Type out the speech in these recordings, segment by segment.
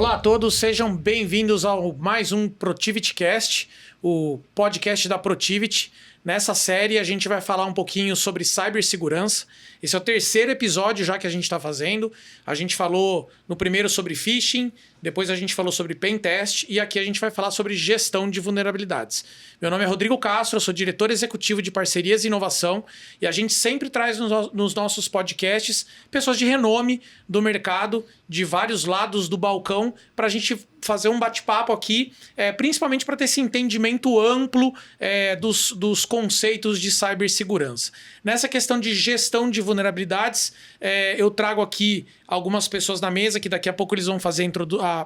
Olá a todos, sejam bem-vindos ao mais um Protivity Cast, o podcast da Protivity. Nessa série a gente vai falar um pouquinho sobre cibersegurança. Esse é o terceiro episódio já que a gente está fazendo. A gente falou no primeiro sobre phishing, depois a gente falou sobre pentest e aqui a gente vai falar sobre gestão de vulnerabilidades. Meu nome é Rodrigo Castro, eu sou diretor executivo de parcerias e inovação e a gente sempre traz nos nossos podcasts pessoas de renome do mercado, de vários lados do balcão, para a gente fazer um bate-papo aqui, principalmente para ter esse entendimento amplo dos conceitos de cibersegurança. Nessa questão de gestão de vulnerabilidades, eu trago aqui algumas pessoas na mesa que daqui a pouco eles vão fazer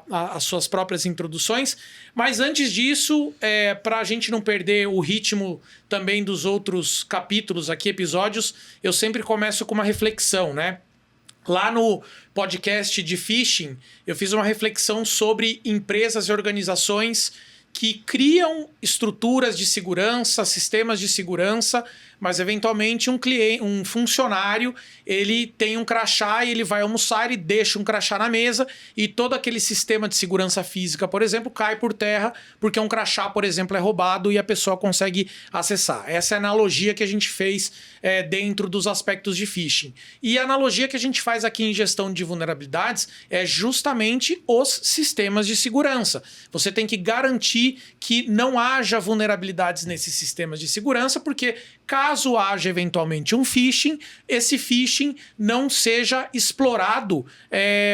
as suas próprias introduções. Mas antes disso, para a gente não perder o ritmo também dos outros capítulos aqui, episódios, eu sempre começo com uma reflexão, né? Lá no podcast de phishing, eu fiz uma reflexão sobre empresas e organizações que criam estruturas de segurança, sistemas de segurança, mas eventualmente um funcionário, ele tem um crachá e ele vai almoçar e deixa um crachá na mesa e todo aquele sistema de segurança física, por exemplo, cai por terra porque um crachá, por exemplo, é roubado e a pessoa consegue acessar. Essa é a analogia que a gente fez dentro dos aspectos de phishing. E a analogia que a gente faz aqui em gestão de vulnerabilidades é justamente os sistemas de segurança. Você tem que garantir que não haja vulnerabilidades nesses sistemas de segurança, porque caso haja eventualmente um phishing, esse phishing não seja explorado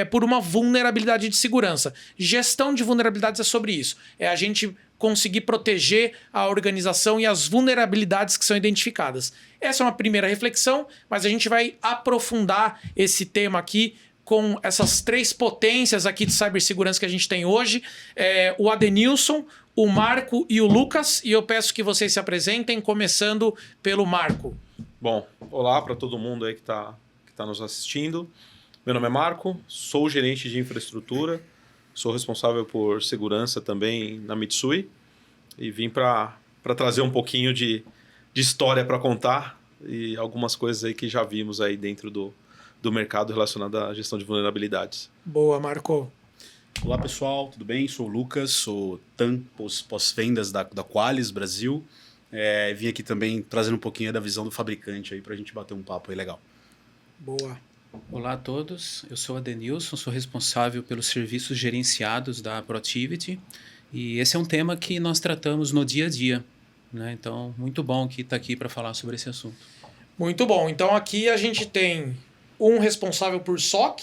por uma vulnerabilidade de segurança. Gestão de vulnerabilidades é sobre isso. É a gente conseguir proteger a organização e as vulnerabilidades que são identificadas. Essa é uma primeira reflexão, mas a gente vai aprofundar esse tema aqui com essas três potências aqui de cibersegurança que a gente tem hoje. O Adenilson, o Marco e o Lucas. E eu peço que vocês se apresentem, começando pelo Marco. Bom, olá para todo mundo aí que tá nos assistindo. Meu nome é Marco, sou gerente de infraestrutura, sou responsável por segurança também na Mitsui e vim para trazer um pouquinho de história para contar e algumas coisas aí que já vimos aí dentro do mercado relacionado à gestão de vulnerabilidades. Boa, Marco. Olá pessoal, tudo bem? Sou o Lucas, sou TAM, pós-vendas da Qualys Brasil. Vim aqui também trazendo um pouquinho da visão do fabricante aí para a gente bater um papo aí legal. Boa. Olá a todos, eu sou Adenilson, sou responsável pelos serviços gerenciados da Protivity e esse é um tema que nós tratamos no dia a dia, né? Então, muito bom que está aqui para falar sobre esse assunto. Muito bom, então aqui a gente tem um responsável por SOC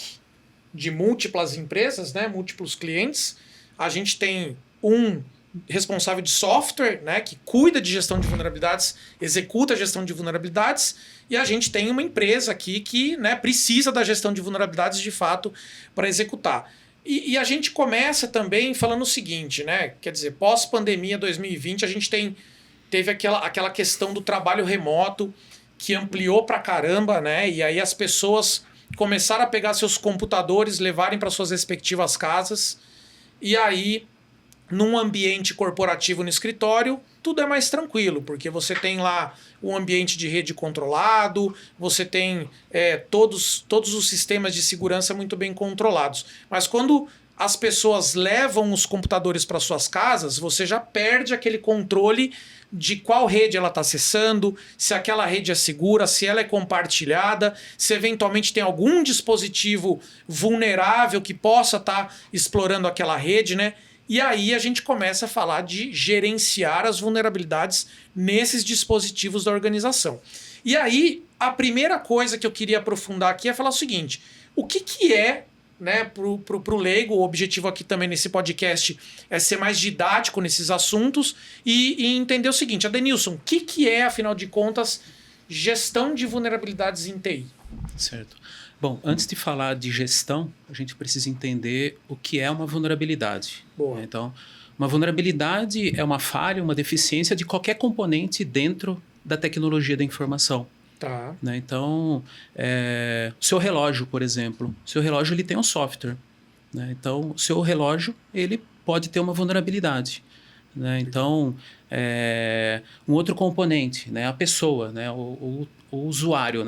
de múltiplas empresas, né? Múltiplos clientes. A gente tem um responsável de software, né? Que cuida de gestão de vulnerabilidades, executa a gestão de vulnerabilidades. E a gente tem uma empresa aqui que, né, precisa da gestão de vulnerabilidades de fato para executar. E a gente começa também falando o seguinte, né? Quer dizer, pós-pandemia 2020, a gente teve aquela questão do trabalho remoto que ampliou pra caramba, né? E aí as pessoas começaram a pegar seus computadores, levarem para suas respectivas casas. E aí, num ambiente corporativo no escritório, tudo é mais tranquilo, porque você tem lá um ambiente de rede controlado, você tem todos os sistemas de segurança muito bem controlados. Mas quando as pessoas levam os computadores para suas casas, você já perde aquele controle de qual rede ela está acessando, se aquela rede é segura, se ela é compartilhada, se eventualmente tem algum dispositivo vulnerável que possa estar explorando aquela rede, né? E aí a gente começa a falar de gerenciar as vulnerabilidades nesses dispositivos da organização. E aí, a primeira coisa que eu queria aprofundar aqui é falar o seguinte: o que é, né, pro leigo, o objetivo aqui também nesse podcast é ser mais didático nesses assuntos e entender o seguinte: Adenilson, o que é, afinal de contas, gestão de vulnerabilidades em TI? Certo. Bom, antes de falar de gestão, a gente precisa entender o que é uma vulnerabilidade. Boa. Então, uma vulnerabilidade é uma falha, uma deficiência de qualquer componente dentro da tecnologia da informação. Tá. Né? Então, o seu relógio, por exemplo, o seu relógio ele tem um software. Né? Então, o seu relógio ele pode ter uma vulnerabilidade. Né? Então, um outro componente, né? A pessoa, né? O usuário,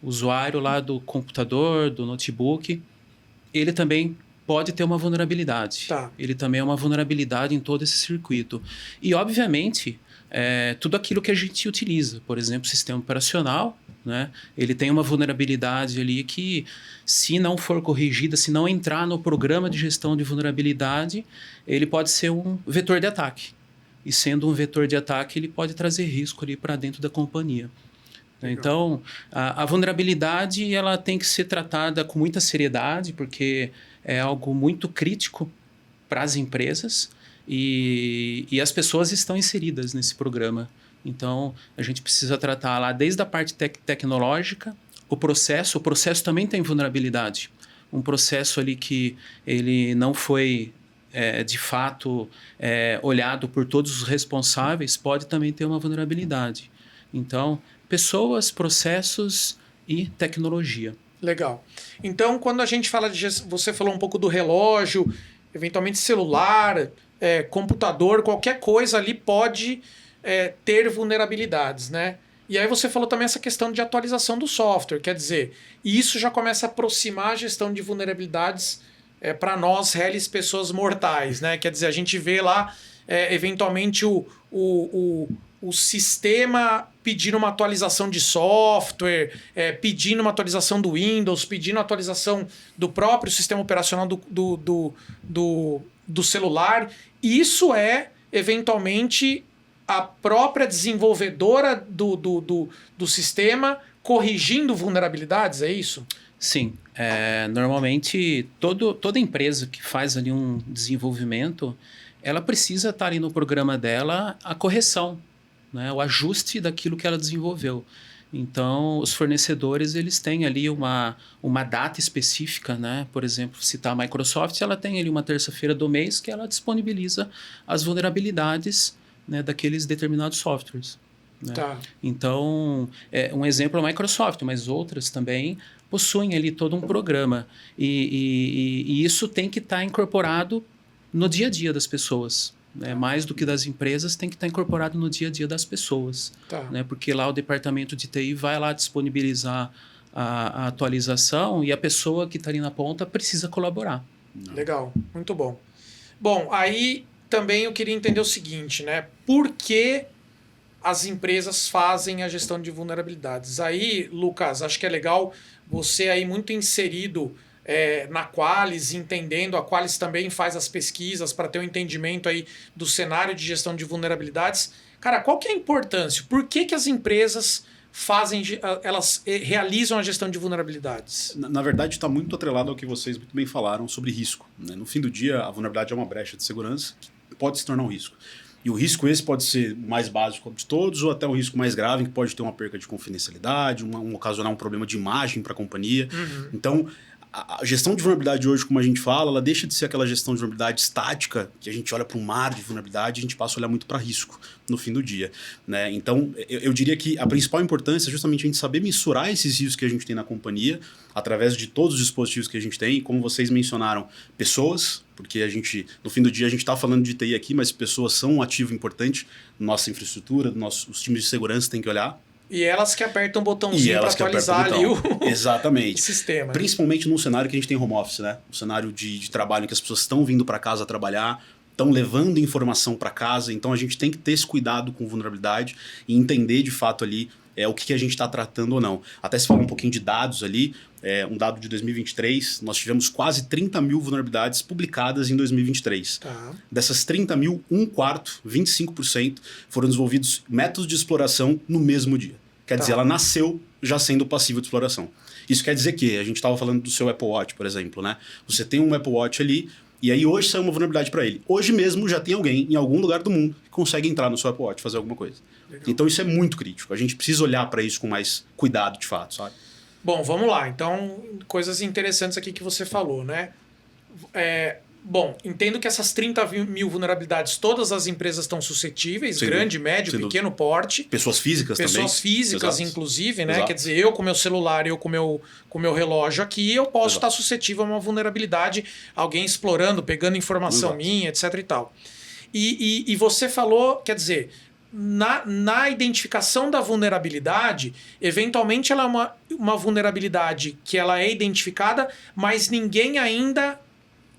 o usuário lá do computador, do notebook, ele também pode ter uma vulnerabilidade. Tá. Ele também é uma vulnerabilidade em todo esse circuito. E, obviamente, tudo aquilo que a gente utiliza, por exemplo, o sistema operacional, né? Ele tem uma vulnerabilidade ali que, se não for corrigida, se não entrar no programa de gestão de vulnerabilidade, ele pode ser um vetor de ataque. E sendo um vetor de ataque, ele pode trazer risco ali para dentro da companhia. Legal. Então, a vulnerabilidade ela tem que ser tratada com muita seriedade, porque é algo muito crítico para as empresas e as pessoas estão inseridas nesse programa. Então, a gente precisa tratar lá desde a parte tecnológica, o processo também tem vulnerabilidade. Um processo ali que ele não foi, de fato, olhado por todos os responsáveis, pode também ter uma vulnerabilidade. Então, pessoas, processos e tecnologia. Legal. Então, quando a gente fala você falou um pouco do relógio, eventualmente celular, computador, qualquer coisa ali pode ter vulnerabilidades, né? E aí você falou também essa questão de atualização do software, quer dizer, isso já começa a aproximar a gestão de vulnerabilidades para nós, réis pessoas mortais, né? Quer dizer, a gente vê lá, eventualmente, o sistema pedindo uma atualização de software, pedindo uma atualização do Windows, pedindo atualização do próprio sistema operacional do celular. Isso eventualmente, a própria desenvolvedora do sistema corrigindo vulnerabilidades, é isso? Sim. Normalmente, toda empresa que faz ali um desenvolvimento, ela precisa estar ali no programa dela a correção, né, o ajuste daquilo que ela desenvolveu. Então, os fornecedores eles têm ali uma data específica, né? Por exemplo, citar a Microsoft, ela tem ali uma terça-feira do mês que ela disponibiliza as vulnerabilidades, né, daqueles determinados softwares. Né? Tá. Então, um exemplo é a Microsoft, mas outras também possuem ali todo um programa. E isso tem que estar incorporado no dia a dia das pessoas. Né? Mais do que das empresas, tem que estar incorporado no dia a dia das pessoas. Tá. Né? Porque lá o departamento de TI vai lá disponibilizar a atualização e a pessoa que está ali na ponta precisa colaborar. Legal, muito bom. Bom, aí também eu queria entender o seguinte, né? Por que as empresas fazem a gestão de vulnerabilidades? Aí, Lucas, acho que é legal você aí muito inserido na Qualys, entendendo, a Qualys também faz as pesquisas para ter um entendimento aí do cenário de gestão de vulnerabilidades. Cara, qual que é a importância? Por que as empresas elas realizam a gestão de vulnerabilidades? Na verdade, está muito atrelado ao que vocês muito bem falaram sobre risco. Né? No fim do dia, a vulnerabilidade é uma brecha de segurança que pode se tornar um risco. E o risco esse pode ser o mais básico de todos ou até o risco mais grave, que pode ter uma perca de confidencialidade, ocasionar um problema de imagem para a companhia. Uhum. Então, a gestão de vulnerabilidade hoje, como a gente fala, ela deixa de ser aquela gestão de vulnerabilidade estática, que a gente olha para um mar de vulnerabilidade e a gente passa a olhar muito para risco no fim do dia. Né? Então, eu diria que a principal importância é justamente a gente saber mensurar esses riscos que a gente tem na companhia, através de todos os dispositivos que a gente tem, e como vocês mencionaram, pessoas, porque a gente, no fim do dia, a gente está falando de TI aqui, mas pessoas são um ativo importante na nossa infraestrutura, os times de segurança têm que olhar. E elas que apertam o botãozinho para atualizar ali Exatamente. o sistema. Principalmente num cenário que a gente tem home office, né? Um cenário de trabalho em que as pessoas estão vindo para casa trabalhar, estão levando informação para casa, então a gente tem que ter esse cuidado com vulnerabilidade e entender de fato ali o que a gente está tratando ou não. Até se falar um pouquinho de dados ali, um dado de 2023, nós tivemos quase 30 mil vulnerabilidades publicadas em 2023. Tá. Dessas 30 mil, 25%, foram desenvolvidos métodos de exploração no mesmo dia. Quer dizer, ela nasceu já sendo passiva de exploração. Isso quer dizer que, a gente estava falando do seu Apple Watch, por exemplo, né? Você tem um Apple Watch ali, e aí hoje saiu uma vulnerabilidade para ele. Hoje mesmo já tem alguém em algum lugar do mundo que consegue entrar no seu Apple Watch e fazer alguma coisa. Legal. Então isso é muito crítico. A gente precisa olhar para isso com mais cuidado, de fato, sabe? Bom, vamos lá. Então, coisas interessantes aqui que você falou, né? Bom, entendo que essas 30 mil vulnerabilidades, todas as empresas estão suscetíveis, grande, médio, pequeno porte. Pessoas físicas também. Pessoas físicas, Exato. inclusive, né? Exato. Quer dizer, eu com meu celular, eu com meu relógio aqui, eu posso estar suscetível a uma vulnerabilidade, alguém explorando, pegando informação minha, etc e tal. E você falou, quer dizer, na identificação da vulnerabilidade, eventualmente ela é uma vulnerabilidade que ela é identificada, mas ninguém ainda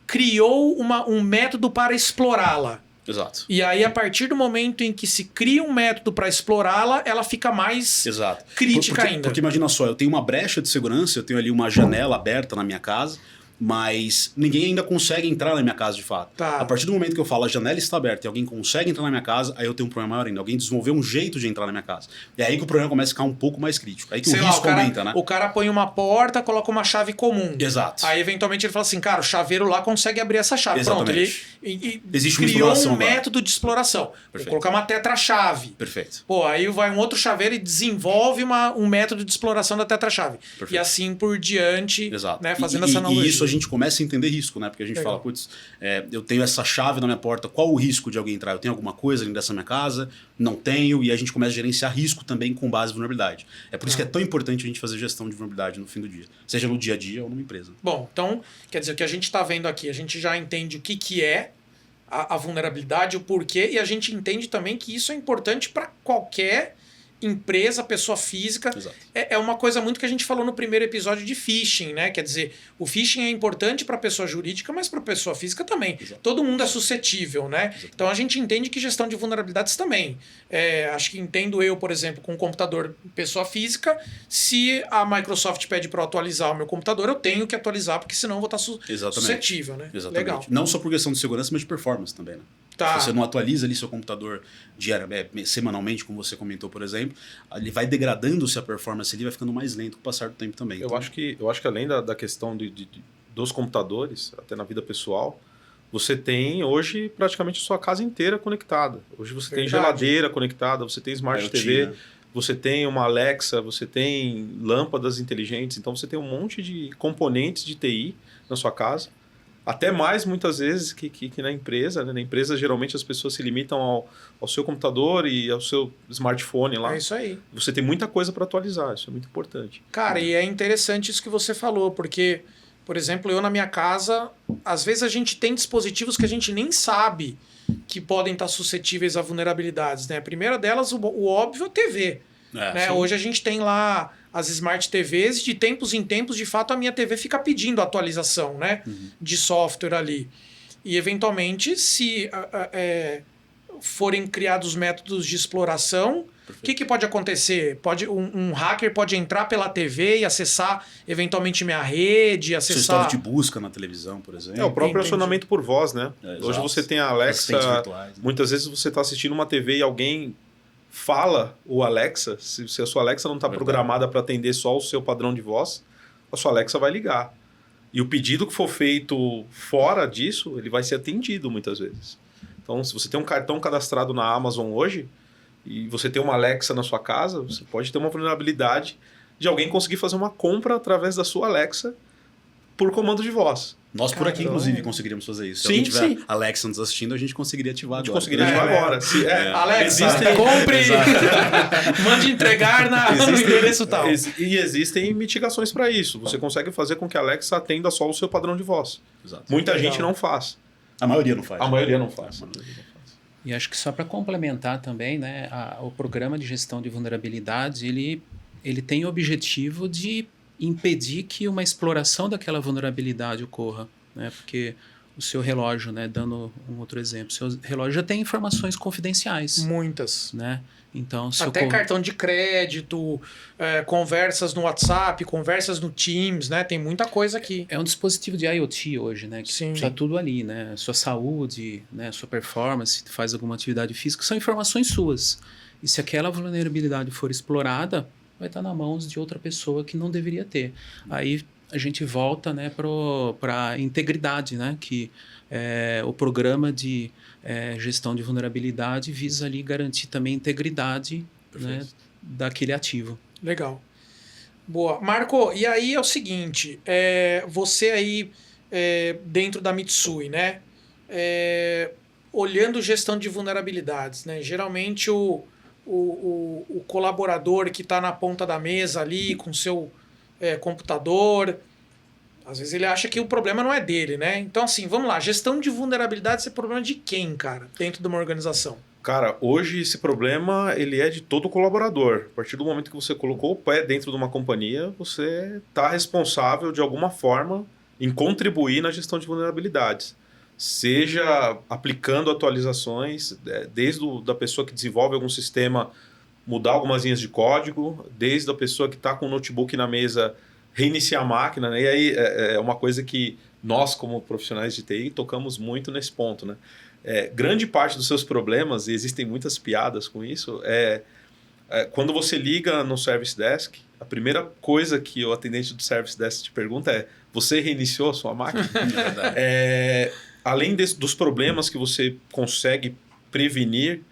criou um método para explorá-la. Exato. E aí, a partir do momento em que se cria um método para explorá-la, ela fica mais Exato. crítica ainda. Porque imagina só, eu tenho uma brecha de segurança, eu tenho ali uma janela aberta na minha casa, mas ninguém ainda consegue entrar na minha casa de fato. Tá. A partir do momento que eu falo a janela está aberta e alguém consegue entrar na minha casa, aí eu tenho um problema maior ainda. Alguém desenvolveu um jeito de entrar na minha casa. E é aí que o problema começa a ficar um pouco mais crítico. Aí que Sei o lá, risco aumenta, né? O cara põe uma porta, coloca uma chave comum. Exato. Aí, eventualmente, ele fala assim, cara, o chaveiro lá consegue abrir essa chave. Exatamente. Pronto, ele Existe uma criou exploração um agora. método de exploração. Vou Perfeito. colocar uma tetra-chave. Perfeito. Pô, aí vai um outro chaveiro e desenvolve um método de exploração da tetra-chave. Perfeito. E assim por diante, Exato. né, fazendo essa analogia. E isso a gente começa a entender risco, né? Porque a gente Legal. fala, putz, eu tenho essa chave na minha porta, qual o risco de alguém entrar? Eu tenho alguma coisa dentro dessa minha casa? Não tenho, e a gente começa a gerenciar risco também com base em vulnerabilidade. É por isso que é tão importante a gente fazer gestão de vulnerabilidade no fim do dia, seja no dia a dia ou numa empresa. Bom, então, quer dizer, o que a gente está vendo aqui, a gente já entende o que é a vulnerabilidade, o porquê, e a gente entende também que isso é importante para qualquer empresa, pessoa física. Exato. É uma coisa muito que a gente falou no primeiro episódio de phishing, né? Quer dizer, o phishing é importante para a pessoa jurídica, mas para a pessoa física também. Exato. Todo mundo é suscetível, né? Exato. Então a gente entende que gestão de vulnerabilidades também. Acho que entendo eu, por exemplo, com um computador pessoa física, se a Microsoft pede para eu atualizar o meu computador, eu tenho que atualizar, porque senão eu vou estar suscetível, né? Exatamente. Legal. Não só por questão de segurança, mas de performance também, né? Tá. Se você não atualiza ali seu computador semanalmente, como você comentou, por exemplo, ele vai degradando-se a performance ali, vai ficando mais lento com o passar do tempo também. Eu Então, acho que além da questão dos computadores, até na vida pessoal, você tem hoje praticamente a sua casa inteira conectada. Hoje você tem Verdade. geladeira conectada, você tem Smart IoT, TV, né? você tem uma Alexa, você tem lâmpadas inteligentes, então você tem um monte de componentes de TI na sua casa. Até mais, muitas vezes, que na empresa. Né? Na empresa, geralmente, as pessoas se limitam ao seu computador e ao seu smartphone lá. É isso aí. Você tem muita coisa para atualizar, isso é muito importante. Cara, e é interessante isso que você falou, porque, por exemplo, eu na minha casa, às vezes a gente tem dispositivos que a gente nem sabe que podem estar suscetíveis a vulnerabilidades, né? A primeira delas, o óbvio, é a TV. Né? Hoje a gente tem lá as Smart TVs, de tempos em tempos, de fato, a minha TV fica pedindo atualização, né? De software ali. E, eventualmente, se forem criados métodos de exploração, o que pode acontecer? Um hacker pode entrar pela TV e acessar, eventualmente, minha rede, Seu acessar... histórico de busca na televisão, por exemplo. É o próprio Entendi. acionamento por voz, né? Exato. Hoje você tem a Assistentes Alexa, virtuais, né? muitas vezes você está assistindo uma TV e alguém fala o Alexa, se a sua Alexa não está Verdade. programada para atender só o seu padrão de voz, a sua Alexa vai ligar. E o pedido que for feito fora disso, ele vai ser atendido muitas vezes. Então, se você tem um cartão cadastrado na Amazon hoje e você tem uma Alexa na sua casa, você pode ter uma vulnerabilidade de alguém conseguir fazer uma compra através da sua Alexa por comando de voz. Nós por aqui, Caramba. inclusive, conseguiríamos fazer isso. Se Sim, alguém tiver sim. Alexa nos assistindo, a gente conseguiria ativar A gente agora. conseguiria ativar agora. Alexa, Existem- compre, mande entregar no endereço tal. E existem mitigações para isso. Você consegue fazer com que a Alexa atenda só o seu padrão de voz. Exato. Muita Legal. gente não faz. A maioria não faz. A maioria não faz. E acho que só para complementar também, né, o programa de gestão de vulnerabilidades, ele tem o objetivo de impedir que uma exploração daquela vulnerabilidade ocorra, né, porque o seu relógio, né, dando um outro exemplo, o seu relógio já tem informações confidenciais, Muitas. né, então se Até cartão de crédito, conversas no WhatsApp, conversas no Teams, né? Tem muita coisa aqui. é um dispositivo de IoT hoje, né? Que Sim. está tudo ali, né? Sua saúde, né? Sua performance, se faz alguma atividade física, são informações suas. E se aquela vulnerabilidade for explorada, vai estar nas mãos de outra pessoa que não deveria ter. Aí a gente volta, né, para a integridade, né? Que o programa de gestão de vulnerabilidade visa ali garantir também a integridade, né, daquele ativo. Legal. Boa. Marco, e aí é o seguinte, você aí dentro da Mitsui, né? Olhando gestão de vulnerabilidades, né? Geralmente o colaborador que está na ponta da mesa ali com seu computador, às vezes ele acha que o problema não é dele, né? Então, assim, vamos lá. Gestão de vulnerabilidades é problema de quem, cara? Dentro de uma organização? Cara, hoje esse problema ele é de todo colaborador. A partir do momento que você colocou o pé dentro de uma companhia, você está responsável de alguma forma em contribuir na gestão de vulnerabilidades. Seja aplicando atualizações, desde da pessoa que desenvolve algum sistema, mudar algumas linhas de código, desde a pessoa que está com o notebook na mesa, reiniciar a máquina, né? E aí é uma coisa que nós, como profissionais de TI, tocamos muito nesse ponto, né? Grande parte dos seus problemas, e existem muitas piadas com isso, quando você liga no Service Desk, a primeira coisa que o atendente do Service Desk te pergunta é: você reiniciou a sua máquina? Além dos problemas que você consegue prevenir,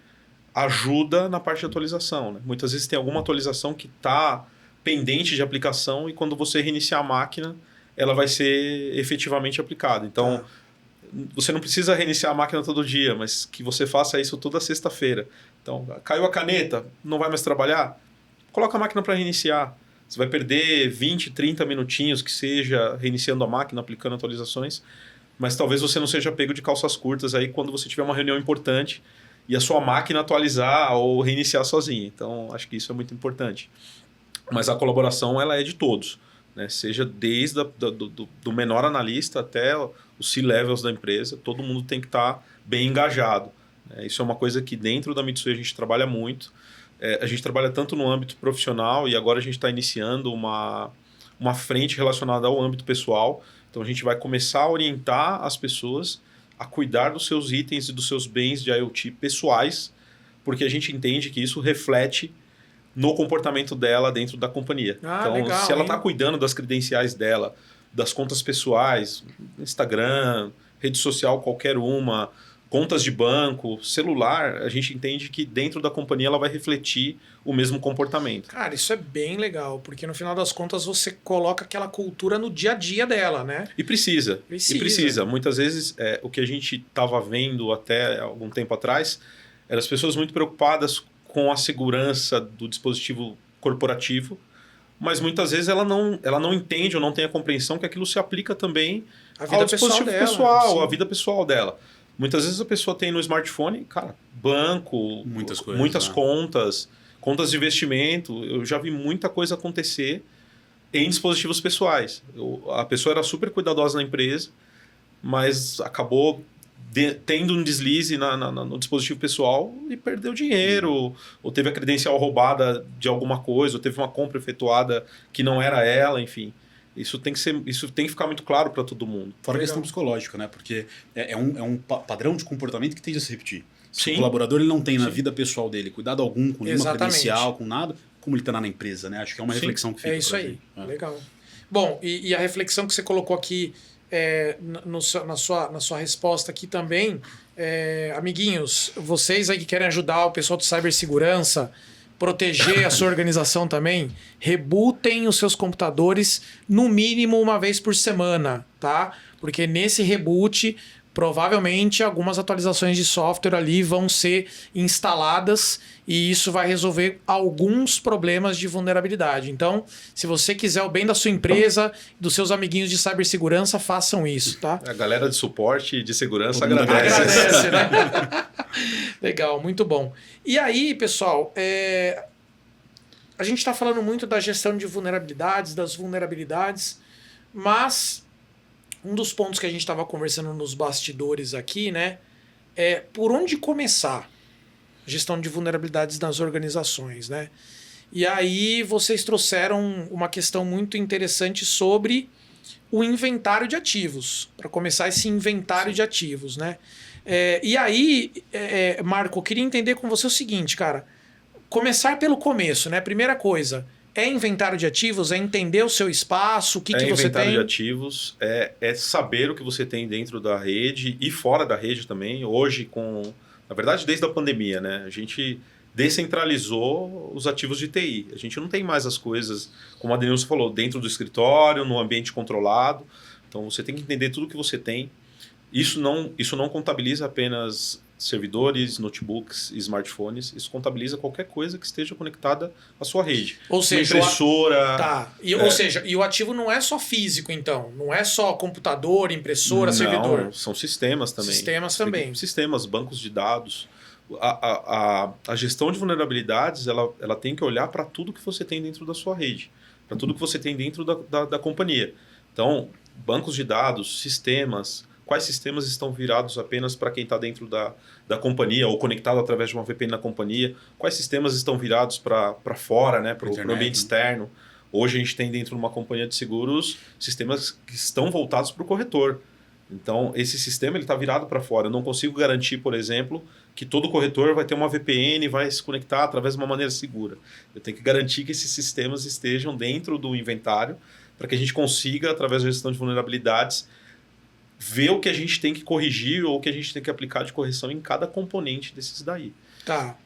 ajuda na parte de atualização, né? Muitas vezes tem alguma atualização que está pendente de aplicação e quando você reiniciar a máquina, ela vai ser efetivamente aplicada. Então, você não precisa reiniciar a máquina todo dia, mas que você faça isso toda sexta-feira. Então, caiu a caneta, não vai mais trabalhar? Coloca a máquina para reiniciar. Você vai perder 20, 30 minutinhos que seja reiniciando a máquina, aplicando atualizações, mas talvez você não seja pego de calças curtas aí quando você tiver uma reunião importante e a sua máquina atualizar ou reiniciar sozinha. Então, acho que isso é muito importante. Mas a colaboração ela é de todos, né? Seja desde do menor analista até os C-levels da empresa, todo mundo tem que estar bem engajado, né? Isso é uma coisa que dentro da Mitsui a gente trabalha muito. A gente trabalha tanto no âmbito profissional e agora a gente está iniciando uma frente relacionada ao âmbito pessoal. Então a gente vai começar a orientar as pessoas a cuidar dos seus itens e dos seus bens de IoT pessoais, porque a gente entende que isso reflete no comportamento dela dentro da companhia. Então, legal, se ela está cuidando das credenciais dela, das contas pessoais, Instagram, rede social qualquer uma, contas de banco, celular, a gente entende que dentro da companhia ela vai refletir o mesmo comportamento. Cara, isso é bem legal, porque no final das contas você coloca aquela cultura no dia a dia dela, né? E precisa. Muitas vezes, o que a gente estava vendo até algum tempo atrás, eram as pessoas muito preocupadas com a segurança do dispositivo corporativo, mas muitas vezes ela não entende ou não tem a compreensão que aquilo se aplica também ao dispositivo pessoal, à vida pessoal dela. Muitas vezes a pessoa tem no smartphone, cara, banco, muitas coisas, muitas contas de investimento. Eu já vi muita coisa acontecer em dispositivos pessoais. A pessoa era super cuidadosa na empresa, mas acabou tendo um deslize no dispositivo pessoal e perdeu dinheiro, ou teve a credencial roubada de alguma coisa, ou teve uma compra efetuada que não era ela, enfim. Isso tem que ficar muito claro para todo mundo. Fora a questão psicológica, né? Porque é um padrão de comportamento que tende a se repetir. Se Sim. o colaborador ele não tem na vida pessoal dele cuidado algum, com nenhuma Exatamente. credencial, com nada, como ele está na empresa, né? Acho que é uma reflexão que fica. É isso aí, legal. Bom, e a reflexão que você colocou aqui na sua resposta aqui também, amiguinhos, vocês aí que querem ajudar o pessoal de cibersegurança, proteger a sua organização também, rebootem os seus computadores no mínimo uma vez por semana, tá? Porque nesse reboot, provavelmente algumas atualizações de software ali vão ser instaladas e isso vai resolver alguns problemas de vulnerabilidade. Então, se você quiser o bem da sua empresa, dos seus amiguinhos de cibersegurança, façam isso, tá? A galera de suporte e de segurança Agradece, agradece. né? Legal, muito bom. E aí, pessoal, a gente está falando muito da gestão de vulnerabilidades, das vulnerabilidades, mas um dos pontos que a gente estava conversando nos bastidores aqui, né, é por onde começar a gestão de vulnerabilidades nas organizações, né? E aí vocês trouxeram uma questão muito interessante sobre o inventário de ativos, para começar esse inventário de ativos, né? E aí, Marco, eu queria entender com você o seguinte, cara, começar pelo começo, né? Primeira coisa, inventário de ativos, é entender o seu espaço, o que você tem? Inventário de ativos, é saber o que você tem dentro da rede e fora da rede também. Hoje, na verdade, desde a pandemia, né? A gente descentralizou os ativos de TI. A gente não tem mais as coisas, como a Denilson falou, dentro do escritório, no ambiente controlado. Então, você tem que entender tudo que você tem. Isso não contabiliza apenas servidores, notebooks e smartphones. Isso contabiliza qualquer coisa que esteja conectada à sua rede. Ou seja, impressora. Tá. Ou seja, e o ativo não é só físico, então. Não é só computador, impressora, servidor. São sistemas também. Sistemas também. Sistemas, bancos de dados. A gestão de vulnerabilidades, ela tem que olhar para tudo que você tem dentro da sua rede. Para tudo que você tem dentro da companhia. Então, bancos de dados, sistemas, quais sistemas estão virados apenas para quem está dentro da companhia ou conectado através de uma VPN na companhia, quais sistemas estão virados para fora, né, para o ambiente externo. Hoje a gente tem dentro de uma companhia de seguros sistemas que estão voltados para o corretor. Então, esse sistema está virado para fora. Eu não consigo garantir, por exemplo, que todo corretor vai ter uma VPN e vai se conectar através de uma maneira segura. Eu tenho que garantir que esses sistemas estejam dentro do inventário para que a gente consiga, através da gestão de vulnerabilidades, ver o que a gente tem que corrigir ou o que a gente tem que aplicar de correção em cada componente desses daí. Tá.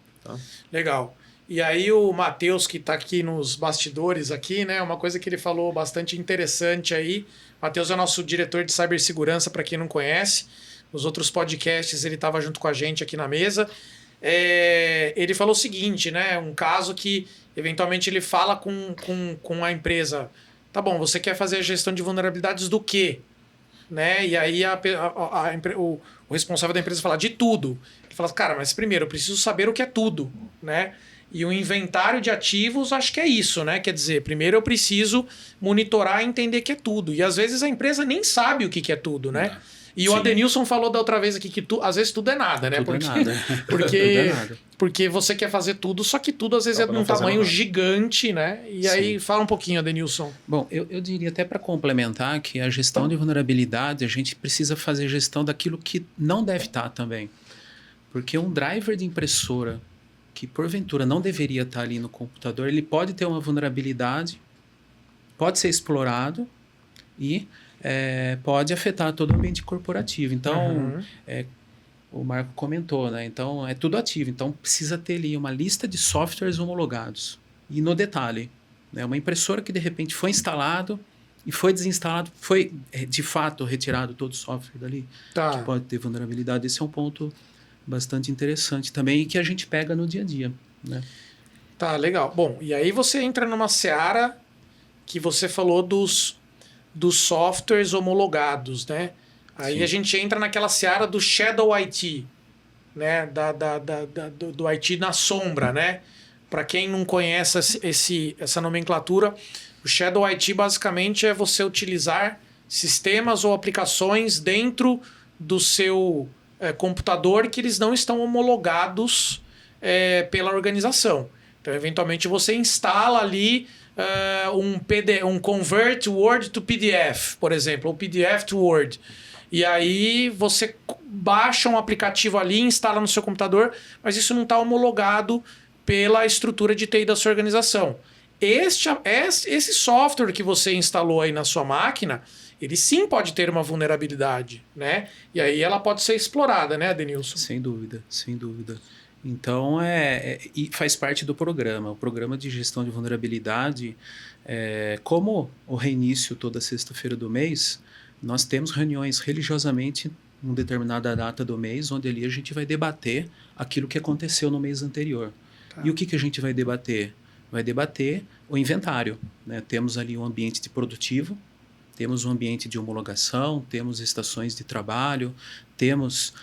Legal. E aí o Matheus, que está aqui nos bastidores aqui, né? Uma coisa que ele falou bastante interessante aí. Matheus é o nosso diretor de cibersegurança, para quem não conhece. Nos outros podcasts ele estava junto com a gente aqui na mesa. Ele falou o seguinte, né? Um caso que eventualmente ele fala com a empresa. Tá bom, você quer fazer a gestão de vulnerabilidades do quê? Né? E aí o responsável da empresa fala de tudo. Ele fala, cara, mas primeiro eu preciso saber o que é tudo, né? E o inventário de ativos, acho que é isso, né? Quer dizer, primeiro eu preciso monitorar e entender que é tudo. E às vezes a empresa nem sabe o que é tudo, né? E Sim. O Adenilson falou da outra vez aqui que às vezes tudo é nada, né? Tudo é nada. Porque você quer fazer tudo, só que tudo às vezes é de um tamanho gigante, né? E aí fala um pouquinho, Adenilson. Bom, eu diria até para complementar que a gestão de vulnerabilidade, a gente precisa fazer gestão daquilo que não deve estar também. Porque um driver de impressora que porventura não deveria estar ali no computador, ele pode ter uma vulnerabilidade, pode ser explorado e pode afetar todo o ambiente corporativo. Então, o Marco comentou, né? Então, é tudo ativo. Então, precisa ter ali uma lista de softwares homologados. E no detalhe, né? Uma impressora que de repente foi instalado e foi desinstalado, foi de fato retirado todo o software dali, que pode ter vulnerabilidade. Esse é um ponto bastante interessante também e que a gente pega no dia a dia, né? Tá, legal. Bom, e aí você entra numa seara que você falou dos softwares homologados, né? Aí a gente entra naquela seara do Shadow IT, né? Do IT na sombra, né? Para quem não conhece essa nomenclatura, o Shadow IT basicamente é você utilizar sistemas ou aplicações dentro do seu computador que eles não estão homologados pela organização. Então, eventualmente, você instala ali um Convert Word to PDF, por exemplo, ou PDF to Word. E aí você baixa um aplicativo ali, instala no seu computador, mas isso não está homologado pela estrutura de TI da sua organização. Esse software que você instalou aí na sua máquina, ele sim pode ter uma vulnerabilidade, né? E aí ela pode ser explorada, né, Adenilson? Sem dúvida, sem dúvida. Então, e faz parte do programa. O programa de gestão de vulnerabilidade, como o reinício toda sexta-feira do mês, nós temos reuniões religiosamente em determinada data do mês, onde ali a gente vai debater aquilo que aconteceu no mês anterior. Tá. E o que a gente vai debater? Vai debater o inventário, né? Temos ali um ambiente de produtivo, temos um ambiente de homologação, temos estações de trabalho, temos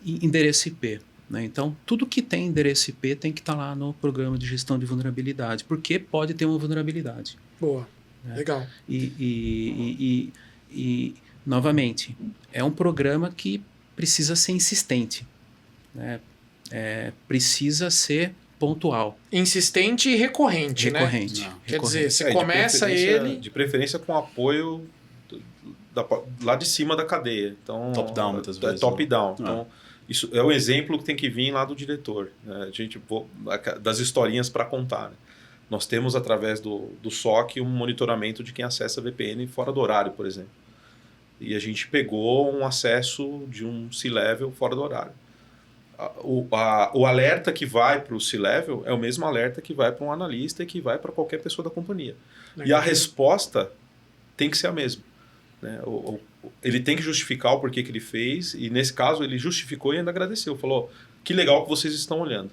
endereço IP. Né? Então, tudo que tem endereço IP tem que estar lá no programa de gestão de vulnerabilidade, porque pode ter uma vulnerabilidade. Boa, né? Legal. E, novamente, é um programa que precisa ser insistente, né? Precisa ser pontual. Insistente e recorrente, né? Quer dizer, você começa ele... De preferência com apoio lá de cima da cadeia. Então, top-down, muitas vezes. Top-down. Então, isso é o exemplo que tem que vir lá do diretor. Né? A gente, das historinhas para contar. Né? Nós temos, através do SOC, um monitoramento de quem acessa a VPN fora do horário, por exemplo. E a gente pegou um acesso de um C-Level fora do horário. O alerta que vai para o C-Level é o mesmo alerta que vai para um analista e que vai para qualquer pessoa da companhia. Legal. E a resposta tem que ser a mesma. Né? Ele tem que justificar o porquê que ele fez, e nesse caso ele justificou e ainda agradeceu. Falou, que legal que vocês estão olhando.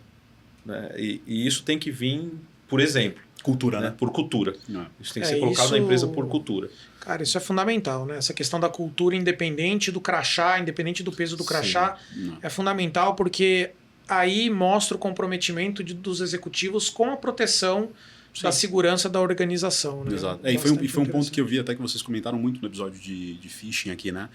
Né? E isso tem que vir por exemplo. Cultura, né? Por cultura. Isso tem que ser colocado na empresa por cultura. Cara, isso é fundamental, né? Essa questão da cultura independente do crachá, independente do peso do crachá, é fundamental porque aí mostra o comprometimento dos executivos com a proteção da segurança da organização. Né? Exato. E foi um ponto que eu vi até que vocês comentaram muito no episódio de phishing aqui, né?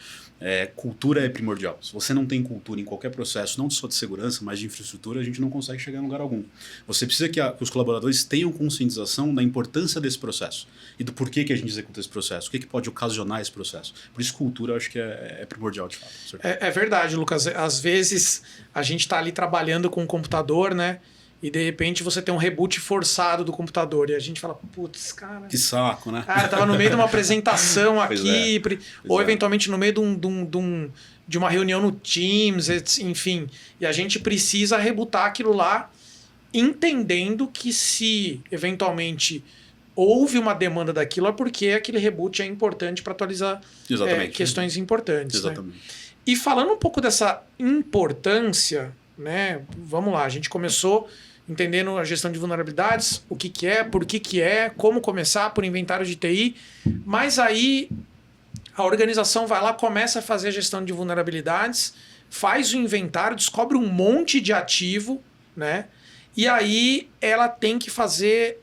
Cultura é primordial. Se você não tem cultura em qualquer processo, não só de segurança, mas de infraestrutura, a gente não consegue chegar em lugar algum. Você precisa que os colaboradores tenham conscientização da importância desse processo e do porquê que a gente executa esse processo, o que pode ocasionar esse processo. Por isso, cultura eu acho que é primordial, de fato. É verdade, Lucas. Às vezes a gente está ali trabalhando com o computador, né? E de repente você tem um reboot forçado do computador. E a gente fala, putz, cara. Que saco, né? Cara, tava no meio de uma apresentação aqui. Ou eventualmente no meio de uma reunião no Teams, enfim. E a gente precisa rebootar aquilo lá, entendendo que se eventualmente houve uma demanda daquilo, é porque aquele reboot é importante para atualizar questões importantes. Exatamente. Né? E falando um pouco dessa importância, né? Vamos lá, a gente começou entendendo a gestão de vulnerabilidades, o que é, por que é, como começar por inventário de TI, mas aí a organização vai lá, começa a fazer a gestão de vulnerabilidades, faz o inventário, descobre um monte de ativo, né? E aí ela tem que fazer,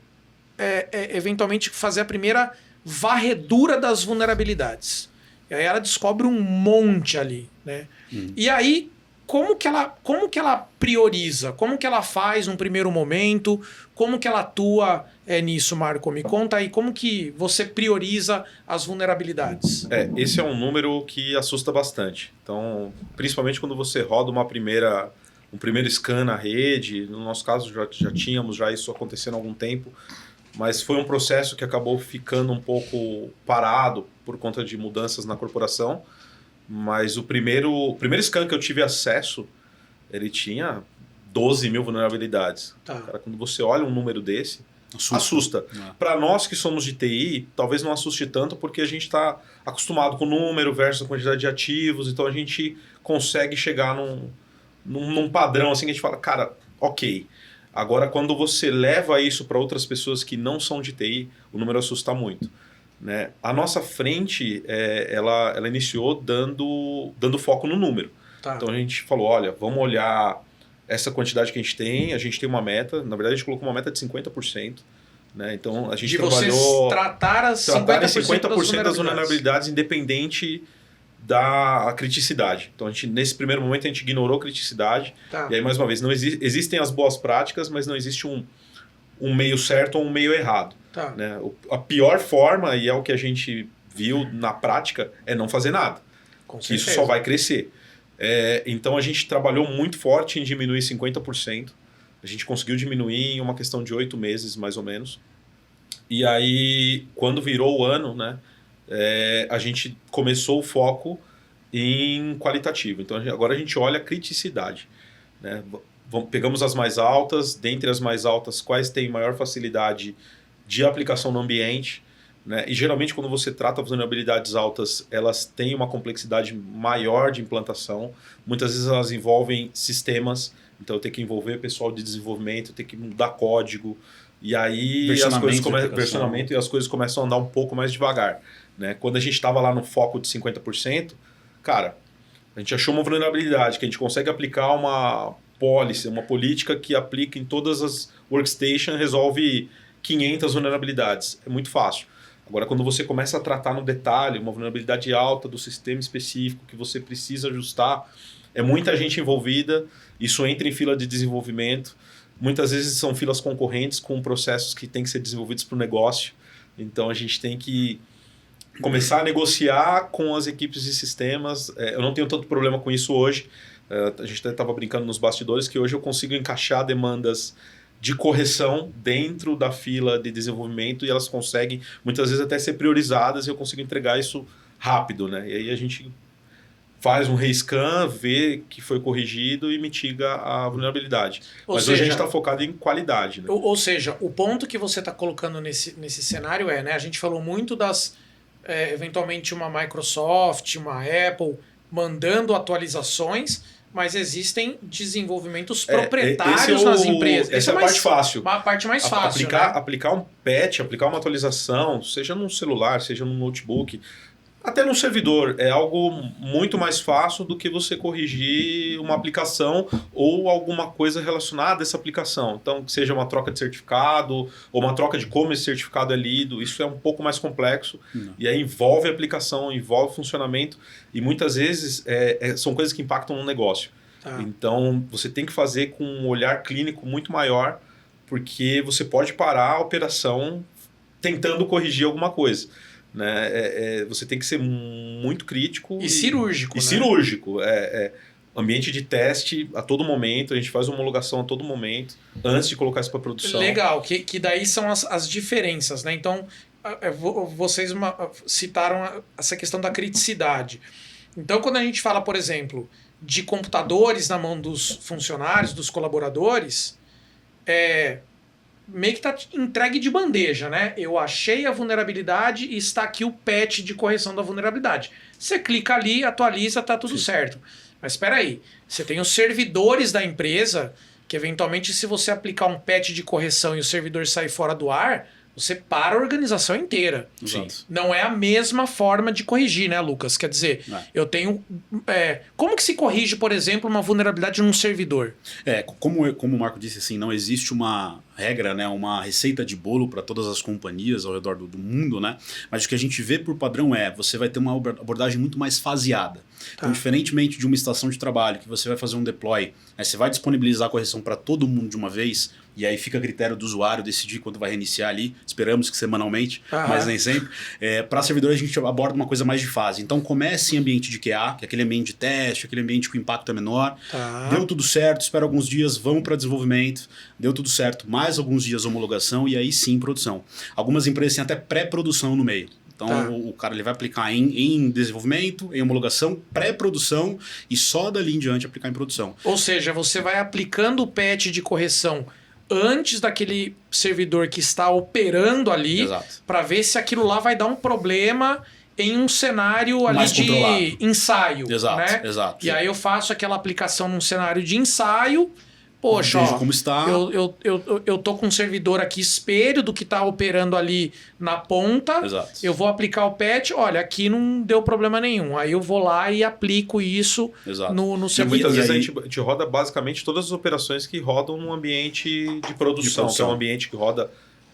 eventualmente, fazer a primeira varredura das vulnerabilidades. E aí ela descobre um monte ali, né? E aí, como que ela prioriza? Como que ela faz num primeiro momento? Como que ela atua nisso, Marco? Me conta aí, como que você prioriza as vulnerabilidades? Esse é um número que assusta bastante. Então, principalmente quando você roda um primeiro scan na rede, no nosso caso já tínhamos isso acontecendo há algum tempo, mas foi um processo que acabou ficando um pouco parado por conta de mudanças na corporação. Mas o primeiro scan que eu tive acesso, ele tinha 12 mil vulnerabilidades. Tá. Cara, quando você olha um número desse, assusta. Para nós que somos de TI, talvez não assuste tanto, porque a gente está acostumado com o número versus a quantidade de ativos, então a gente consegue chegar num padrão assim que a gente fala, cara, ok. Agora, quando você leva isso para outras pessoas que não são de TI, o número assusta muito. Né? A nossa frente, ela iniciou dando foco no número. Tá. Então a gente falou, olha, vamos olhar essa quantidade que a gente tem uma meta, na verdade a gente colocou uma meta de 50%. Né? Então a gente de trabalhou... vocês tratar 50% das vulnerabilidades independente da criticidade. Então nesse primeiro momento a gente ignorou a criticidade. Tá. E aí mais uma vez, não existem as boas práticas, mas não existe um meio certo ou um meio errado. Tá. Né? A pior forma, e é o que a gente viu na prática, é não fazer nada. Com que isso certeza. só vai crescer. Então a gente trabalhou muito forte em diminuir 50%. A gente conseguiu diminuir em uma questão de 8 meses, mais ou menos. E aí, quando virou o ano, né, a gente começou o foco em qualitativo. Então agora a gente olha a criticidade. Né? Pegamos as mais altas, dentre as mais altas, quais têm maior facilidade de aplicação no ambiente, né? E geralmente quando você trata vulnerabilidades altas, elas têm uma complexidade maior de implantação, muitas vezes elas envolvem sistemas, então eu tenho que envolver pessoal de desenvolvimento, eu tenho que mudar código, e aí versionamento e as coisas começam a andar um pouco mais devagar. Né? Quando a gente estava lá no foco de 50%, cara, a gente achou uma vulnerabilidade que a gente consegue aplicar uma policy, uma política que aplica em todas as workstations, resolve 500 vulnerabilidades. É muito fácil. Agora, quando você começa a tratar no detalhe uma vulnerabilidade alta do sistema específico que você precisa ajustar, é muita gente envolvida, isso entra em fila de desenvolvimento, muitas vezes são filas concorrentes com processos que têm que ser desenvolvidos para o negócio, então a gente tem que começar a negociar com as equipes de sistemas. Eu não tenho tanto problema com isso hoje, a gente até estava brincando nos bastidores que hoje eu consigo encaixar demandas de correção dentro da fila de desenvolvimento e elas conseguem muitas vezes até ser priorizadas e eu consigo entregar isso rápido, né? E aí a gente faz um rescan, vê que foi corrigido e mitiga a vulnerabilidade. Mas hoje a gente está focado em qualidade. Né? Ou seja, o ponto que você está colocando nesse cenário né? A gente falou muito das, eventualmente uma Microsoft, uma Apple mandando atualizações, mas existem desenvolvimentos proprietários nas empresas. Essa é a parte fácil. A parte mais fácil. Aplicar um patch, aplicar uma atualização, seja num celular, seja num notebook. Até no servidor, é algo muito mais fácil do que você corrigir uma aplicação ou alguma coisa relacionada a essa aplicação. Então, que seja uma troca de certificado ou uma troca de como esse certificado é lido, isso é um pouco mais complexo. E aí envolve a aplicação, envolve funcionamento e muitas vezes são coisas que impactam no negócio. Então, você tem que fazer com um olhar clínico muito maior, porque você pode parar a operação tentando corrigir alguma coisa. Né? Você tem que ser muito crítico. E cirúrgico. E cirúrgico. Ambiente de teste a todo momento, a gente faz homologação a todo momento, antes de colocar isso para produção. Legal, que daí são as diferenças. Né? Então, vocês citaram essa questão da criticidade. Então, quando a gente fala, por exemplo, de computadores na mão dos funcionários, dos colaboradores, meio que está entregue de bandeja, né? Eu achei a vulnerabilidade e está aqui o patch de correção da vulnerabilidade. Você clica ali, atualiza, tá tudo certo. Mas espera aí, você tem os servidores da empresa que eventualmente se você aplicar um patch de correção e o servidor sair fora do ar, você para a organização inteira. Exato. Não é a mesma forma de corrigir, né, Lucas? Quer dizer, eu tenho... como que se corrige, por exemplo, uma vulnerabilidade num servidor? Como o Marco disse, assim, não existe uma regra, né, uma receita de bolo para todas as companhias ao redor do mundo, né? Mas o que a gente vê por padrão você vai ter uma abordagem muito mais faseada. Então, diferentemente de uma estação de trabalho, que você vai fazer um deploy, você vai disponibilizar a correção para todo mundo de uma vez, e aí fica a critério do usuário decidir quando vai reiniciar ali, esperamos que semanalmente, mas nem sempre. Para servidores a gente aborda uma coisa mais de fase. Então comece em ambiente de QA, que é aquele ambiente de teste, aquele ambiente que o impacto é menor. Deu tudo certo, espera alguns dias, vamos para desenvolvimento. Deu tudo certo, mais alguns dias homologação e aí sim produção. Algumas empresas têm até pré-produção no meio. Então o cara ele vai aplicar em desenvolvimento, em homologação, pré-produção e só dali em diante aplicar em produção. Ou seja, você vai aplicando o patch de correção antes daquele servidor que está operando ali para ver se aquilo lá vai dar um problema em um cenário ali mais de controlado. Ensaio. Exato. E aí eu faço aquela aplicação num cenário de ensaio. Poxa, vejo como está. Eu tô com um servidor aqui espelho do que está operando ali na ponta. Eu vou aplicar o patch, olha, aqui não deu problema nenhum. Aí eu vou lá e aplico isso no servidor. Muitas vezes a gente roda basicamente todas as operações que rodam num ambiente de produção, que é um ambiente que roda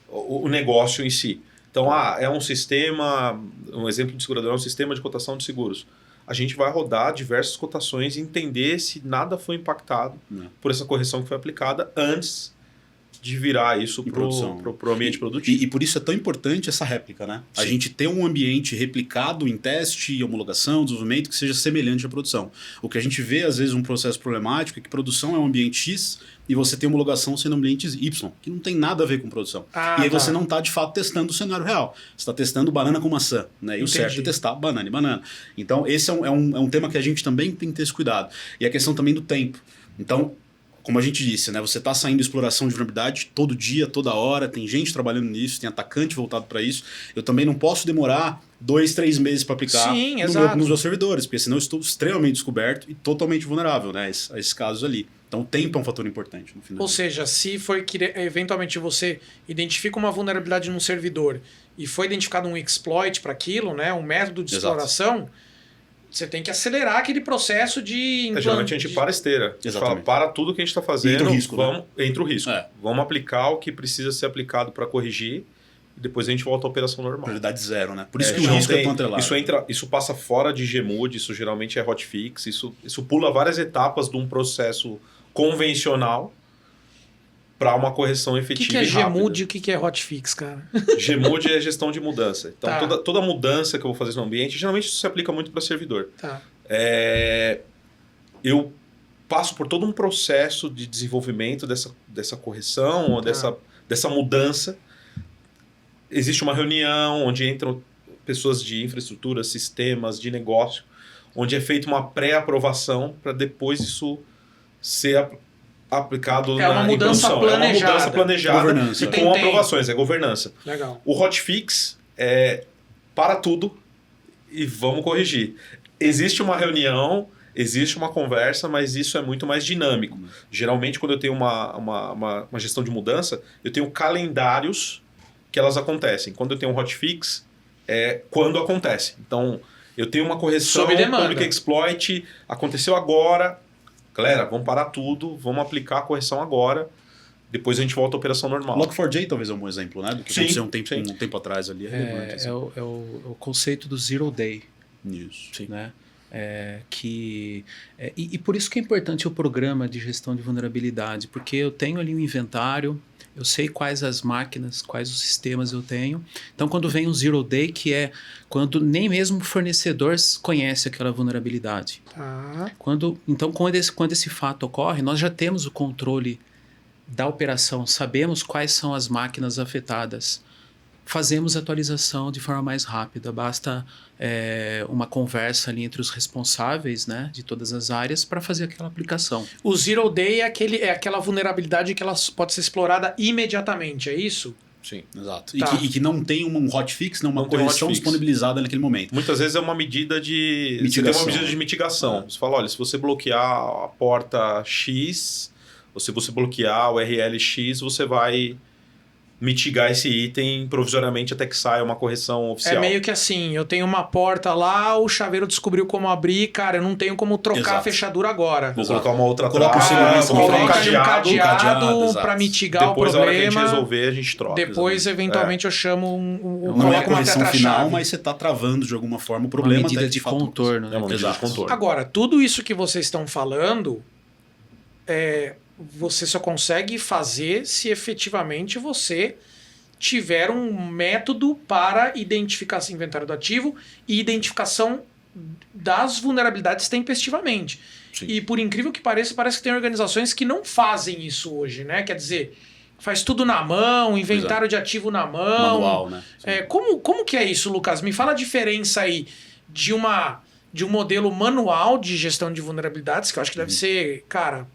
o negócio em si. Então, é um sistema, um exemplo de seguradora é um sistema de cotação de seguros. A gente vai rodar diversas cotações e entender se nada foi impactado por essa correção que foi aplicada antes de virar isso para o ambiente produtivo. E por isso é tão importante essa réplica, né? A gente ter um ambiente replicado em teste, homologação, desenvolvimento que seja semelhante à produção. O que a gente vê, às vezes, um processo problemático é que produção é um ambiente X e você tem homologação sendo um ambiente Y, que não tem nada a ver com produção. E aí você não está, de fato, testando o cenário real. Você está testando banana com maçã, né? E o certo é testar banana e banana. Então, esse é um tema que a gente também tem que ter esse cuidado. E a questão também do tempo. Então, como a gente disse, né? Você está saindo de exploração de vulnerabilidade todo dia, toda hora, tem gente trabalhando nisso, tem atacante voltado para isso. Eu também não posso demorar 2, 3 meses para aplicar nos meus servidores, porque senão eu estou extremamente descoberto e totalmente vulnerável, né, a esses casos ali. Então o tempo é um fator importante. No final. Ou seja, se for que eventualmente você identifica uma vulnerabilidade num servidor e foi identificado um exploit para aquilo, né, um método de exploração, você tem que acelerar aquele processo de... Geralmente a gente para a esteira. A gente fala, para tudo que a gente está fazendo. Entra o risco. Entra o risco. Vamos aplicar o que precisa ser aplicado para corrigir e depois a gente volta à operação normal. Prioridade zero, né? Por isso que o risco é tão atrelado. Isso passa fora de Gmood, isso geralmente é hotfix, isso pula várias etapas de um processo convencional para uma correção efetiva. O que é Gmood e o que é hotfix, cara? Gmood é gestão de mudança. Então, toda mudança que eu vou fazer no ambiente, geralmente isso se aplica muito para servidor. Eu passo por todo um processo de desenvolvimento dessa correção, ou dessa mudança. Existe uma reunião onde entram pessoas de infraestrutura, sistemas, de negócio, onde é feita uma pré-aprovação para depois isso ser aplicado uma mudança em produção. Planejada. É uma mudança planejada e com aprovações, é governança. Legal. O hotfix é para tudo e vamos corrigir. Existe uma reunião, existe uma conversa, mas isso é muito mais dinâmico. Geralmente, quando eu tenho uma gestão de mudança, eu tenho calendários que elas acontecem. Quando eu tenho um hotfix, é quando acontece. Então, Eu tenho uma correção, Sob demanda. public exploit, aconteceu agora. Galera, vamos parar tudo, vamos aplicar a correção agora. Depois a gente volta à operação normal. Log4j talvez é um bom exemplo, né? Do que Sim, aconteceu sim. um tempo atrás ali. É relevante. assim. É o conceito do zero day. Isso. Sim. Né? E por isso que é importante o programa de gestão de vulnerabilidade, porque eu tenho ali um inventário, eu sei quais as máquinas, quais os sistemas eu tenho. Então, quando vem um zero day, que é quando nem mesmo o fornecedor conhece aquela vulnerabilidade. Tá. Quando esse fato ocorre, nós já temos o controle da operação, sabemos quais são as máquinas afetadas. Fazemos atualização de forma mais rápida, basta uma conversa ali entre os responsáveis, né, de todas as áreas para fazer aquela aplicação. O Zero Day é aquela vulnerabilidade que ela pode ser explorada imediatamente, é isso? Sim. Exato. Tá. E que não tem um hotfix, uma Não tem um correção hotfix. disponibilizada naquele momento. Muitas vezes é uma medida de... Mitigação. Você tem uma medida de mitigação. Você fala, olha, se você bloquear a porta X, ou se você bloquear o URL X, você vai mitigar esse item provisoriamente até que saia uma correção oficial. É meio que assim, eu tenho uma porta lá, o chaveiro descobriu como abrir, cara, eu não tenho como trocar Exato. a fechadura agora. Vou colocar uma outra Coloca trava, o segurança vou na colocar um frente. cadeado cadeado, para exato. mitigar Depois, o a hora que a problema. gente resolver, a gente troca. Depois, eventualmente, eu chamo Não é coloco a uma correção tetra-chave. final, mas você está travando de alguma forma o problema. Uma medida até que, de fato, contorno. Né? É uma medida de Exato. contorno. Agora, tudo isso que vocês estão falando, você só consegue fazer se efetivamente você tiver um método para identificação, inventário do ativo e identificação das vulnerabilidades tempestivamente. Sim. E por incrível que pareça, parece que tem organizações que não fazem isso hoje, né? Quer dizer, faz tudo na mão, inventário de ativo na mão. Manual, né? Sim. Como que é isso, Lucas? Me fala a diferença aí de um modelo manual de gestão de vulnerabilidades, que eu acho que deve ser, cara,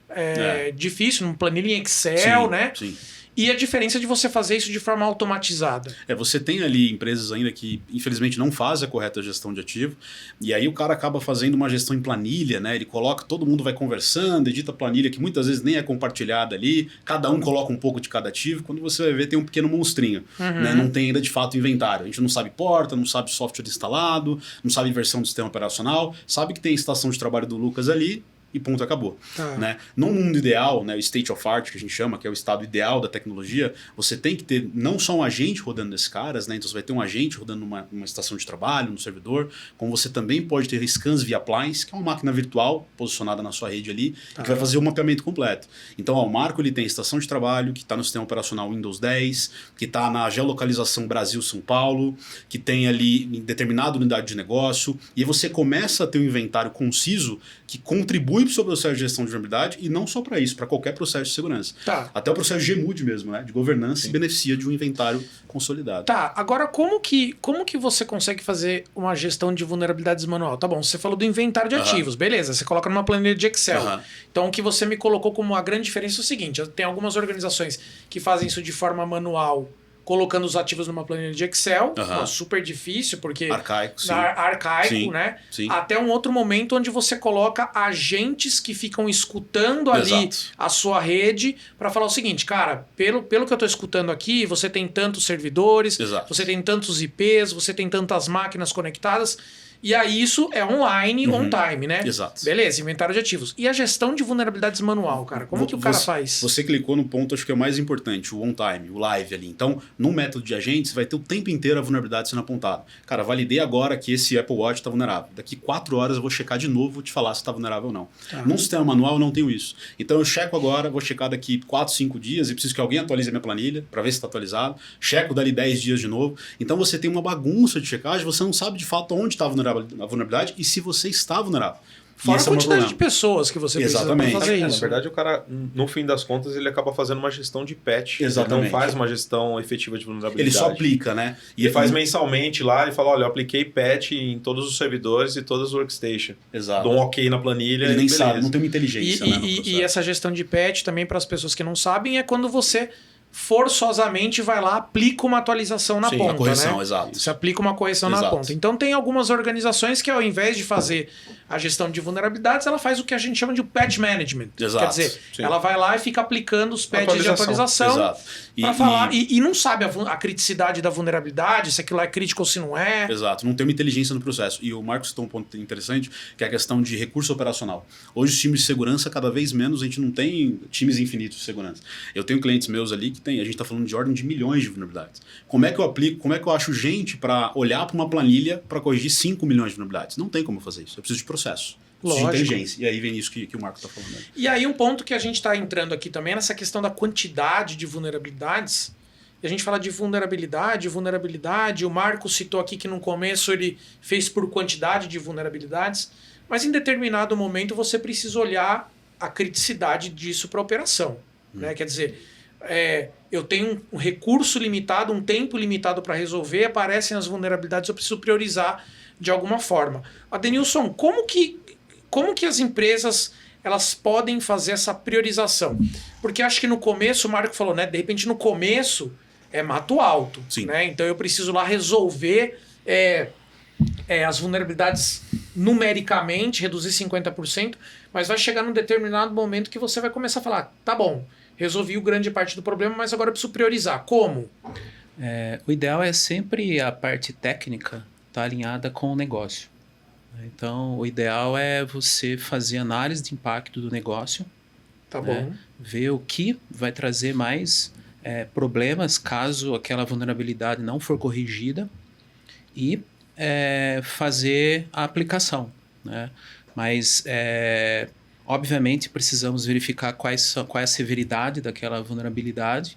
difícil, numa planilha em Excel, Sim, né? Sim. E a diferença de você fazer isso de forma automatizada. Você tem ali empresas ainda que, infelizmente, não fazem a correta gestão de ativo, e aí o cara acaba fazendo uma gestão em planilha, né? Ele coloca, todo mundo vai conversando, edita a planilha que muitas vezes nem é compartilhada ali, cada um coloca um pouco de cada ativo, quando você vai ver tem um pequeno monstrinho, né? Não tem ainda de fato inventário. A gente não sabe porta, não sabe software instalado, não sabe versão do sistema operacional, sabe que tem estação de trabalho do Lucas ali, e ponto, acabou. Tá. Né? No mundo ideal, né, o state of art que a gente chama, que é o estado ideal da tecnologia, você tem que ter não só um agente rodando nesses caras, né? Então você vai ter um agente rodando numa estação de trabalho, no servidor, como você também pode ter scans via appliance, que é uma máquina virtual posicionada na sua rede ali, que vai fazer o mapeamento completo. Então o Marco ele tem estação de trabalho, que está no sistema operacional Windows 10, que está na geolocalização Brasil-São Paulo, que tem ali em determinada unidade de negócio, e aí você começa a ter um inventário conciso que contribui para o seu processo de gestão de vulnerabilidade e não só para isso, para qualquer processo de segurança. Tá. Até o processo GMUD mesmo, né, de governança, se beneficia de um inventário consolidado. Tá, agora como que você consegue fazer uma gestão de vulnerabilidades manual? Tá bom, você falou do inventário de ativos, beleza, você coloca numa planilha de Excel. Então o que você me colocou como uma grande diferença é o seguinte, tem algumas organizações que fazem isso de forma manual, colocando os ativos numa planilha de Excel, super difícil, porque... Arcaico, sim. Arcaico, Sim, né? sim. Até um outro momento onde você coloca agentes que ficam escutando ali Exato. a sua rede para falar o seguinte, cara, pelo que eu estou escutando aqui, você tem tantos servidores, Exato. você tem tantos IPs, você tem tantas máquinas conectadas, e aí isso é online, on time, né? Exato. Beleza, inventário de ativos. E a gestão de vulnerabilidades manual, cara? Como que o cara faz? Você clicou no ponto, acho que é o mais importante, o on-time, o live ali. Então, no método de agentes, vai ter o tempo inteiro a vulnerabilidade sendo apontada. Cara, validei agora que esse Apple Watch está vulnerável. Daqui 4 horas eu vou checar de novo, vou te falar se está vulnerável ou não. Tá. Num sistema manual eu não tenho isso. Então eu checo agora, vou checar daqui 4, 5 dias e preciso que alguém atualize a minha planilha para ver se está atualizado. Checo dali 10 dias de novo. Então você tem uma bagunça de checagem, você não sabe de fato onde está a vulnerabilidade e se você está vulnerável. Fora a esse é o meu quantidade de problema. pessoas que você precisa Exatamente. para fazer Na isso. verdade, o cara, no fim das contas, ele acaba fazendo uma gestão de patch. Exatamente. Ele não faz uma gestão efetiva de vulnerabilidade. Ele só aplica, né? Ele faz mensalmente lá e fala, olha, eu apliquei patch em todos os servidores e todas as workstations. Exato. Dou um ok na planilha Ele e nem beleza. sabe, não tem uma inteligência, né, no E processo. essa gestão de patch também para as pessoas que não sabem é quando você forçosamente vai lá, aplica uma atualização na Sim, ponta, a correção, né? exato. Você aplica uma correção na Exato. ponta. Então tem algumas organizações que ao invés de fazer a gestão de vulnerabilidades, ela faz o que a gente chama de patch management. Exato, Quer dizer, sim. ela vai lá e fica aplicando os patches de atualização Exato. para falar. E não sabe a criticidade da vulnerabilidade, se aquilo lá é crítico ou se não é. Exato, não tem uma inteligência no processo. E o Marcos citou um ponto interessante, que é a questão de recurso operacional. Hoje, os times de segurança, cada vez menos, a gente não tem times infinitos de segurança. Eu tenho clientes meus ali que tem, a gente está falando de ordem de milhões de vulnerabilidades. Como é que eu aplico, como é que eu acho gente para olhar para uma planilha para corrigir 5 milhões de vulnerabilidades? Não tem como eu fazer isso. Eu preciso de processo. Preciso de Lógico. inteligência. E aí vem isso que o Marco está falando. E aí um ponto que a gente está entrando aqui também é nessa questão da quantidade de vulnerabilidades. E a gente fala de vulnerabilidade. O Marco citou aqui que no começo ele fez por quantidade de vulnerabilidades, mas em determinado momento você precisa olhar a criticidade disso para a operação. Né? Quer dizer, eu tenho um recurso limitado, um tempo limitado para resolver, aparecem as vulnerabilidades, eu preciso priorizar de alguma forma. Adenilson, como que as empresas elas podem fazer essa priorização? Porque acho que no começo, o Marco falou, né? De repente no começo é mato alto. Sim. Né? Então eu preciso lá resolver as vulnerabilidades numericamente, reduzir 50%, mas vai chegar num determinado momento que você vai começar a falar, tá bom, resolvi grande parte do problema, mas agora eu preciso priorizar. Como? O ideal é sempre a parte técnica estar alinhada com o negócio. Então, o ideal é você fazer análise de impacto do negócio, Tá bom. ver o que vai trazer mais problemas caso aquela vulnerabilidade não for corrigida e fazer a aplicação. Né? Mas, obviamente, precisamos verificar qual é a severidade daquela vulnerabilidade,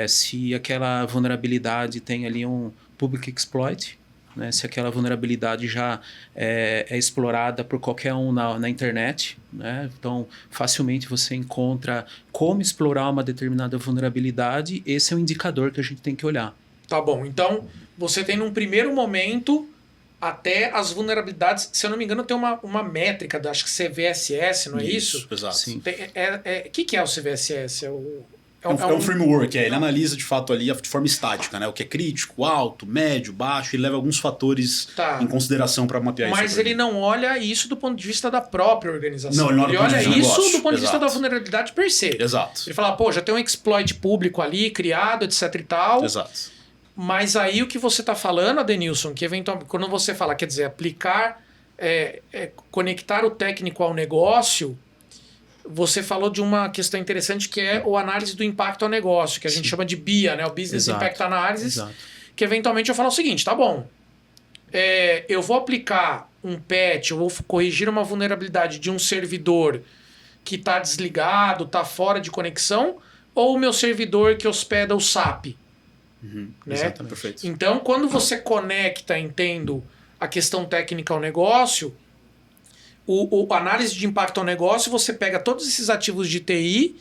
se aquela vulnerabilidade tem ali um public exploit, né? Se aquela vulnerabilidade já é explorada por qualquer um na internet, né? Então facilmente você encontra como explorar uma determinada vulnerabilidade. Esse é um indicador que a gente tem que olhar. Tá bom. Então, você tem num primeiro momento até as vulnerabilidades, se eu não me engano, tem uma métrica, acho que CVSS, não é isso? Exato. Sim. O que é o CVSS? É um framework, ele analisa de fato ali de forma estática, né? O que é crítico, alto, médio, baixo, ele leva alguns fatores em consideração para mapear isso. Mas ele não olha isso do ponto de vista da própria organização. Não, ele olha isso negócio. Do ponto de vista da vulnerabilidade per se. Exato. Ele fala, já tem um exploit público ali, criado, etc e tal. Exato. Mas aí o que você está falando, Adenilson, que eventualmente, quando você fala, quer dizer, aplicar, conectar o técnico ao negócio, você falou de uma questão interessante que é a análise do impacto ao negócio, que a gente chama de BIA, né? O Business Impact Analysis, que eventualmente eu falo o seguinte, tá bom, eu vou aplicar um patch, eu vou corrigir uma vulnerabilidade de um servidor que está desligado, está fora de conexão, ou o meu servidor que hospeda o SAP. Né? Exatamente. Perfeito. Então, quando você conecta, entendo, a questão técnica ao negócio, a análise de impacto ao negócio, você pega todos esses ativos de TI